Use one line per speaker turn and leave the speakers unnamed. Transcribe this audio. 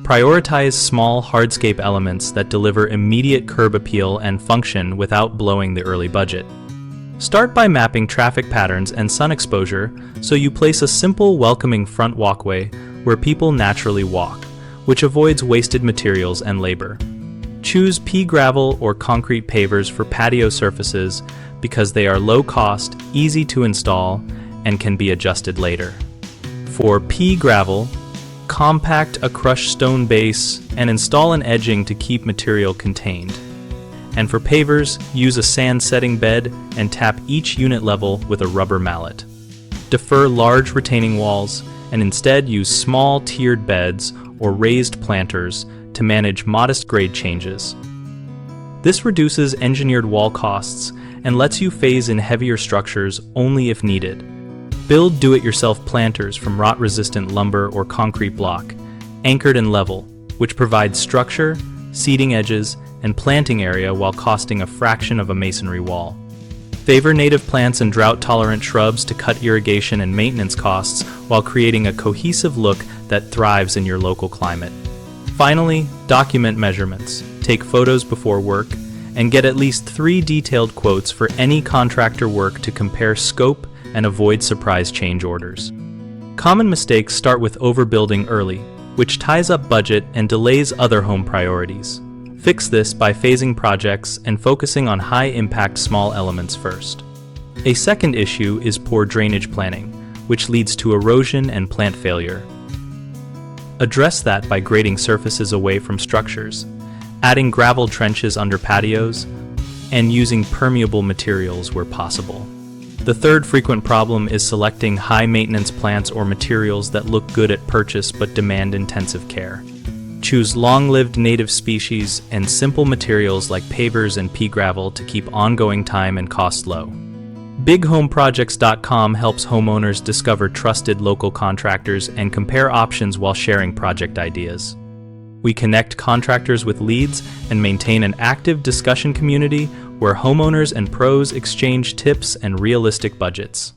Prioritize small hardscape elements that deliver immediate curb appeal and function without blowing the early budget. Start by mapping traffic patterns and sun exposure so you place a simple, welcoming front walkway where people naturally walk, which avoids wasted materials and labor. Choose pea gravel or concrete pavers for patio surfaces because they are low cost, easy to install, and can be adjusted later. For pea gravel, compact a crushed stone base and install an edging to keep material contained. And for pavers, use a sand setting bed and tap each unit level with a rubber mallet. Defer large retaining walls and instead use small tiered beds or raised planters to manage modest grade changes. This reduces engineered wall costs and lets you phase in heavier structures only if needed. Build do-it-yourself planters from rot-resistant lumber or concrete block, anchored and level, which provides structure, seating edges, and planting area while costing a fraction of a masonry wall. Favor native plants and drought-tolerant shrubs to cut irrigation and maintenance costs while creating a cohesive look that thrives in your local climate. Finally, document measurements. Take photos before work and get at least 3 detailed quotes for any contractor work to compare scope and avoid surprise change orders. Common mistakes start with overbuilding early, which ties up budget and delays other home priorities. Fix this by phasing projects and focusing on high-impact small elements first. A second issue is poor drainage planning, which leads to erosion and plant failure. Address that by grading surfaces away from structures, adding gravel trenches under patios, and using permeable materials where possible. The third frequent problem is selecting high-maintenance plants or materials that look good at purchase but demand intensive care. Choose long-lived native species and simple materials like pavers and pea gravel to keep ongoing time and cost low. BigHomeProjects.com helps homeowners discover trusted local contractors and compare options while sharing project ideas. We connect contractors with leads and maintain an active discussion community where homeowners and pros exchange tips and realistic budgets.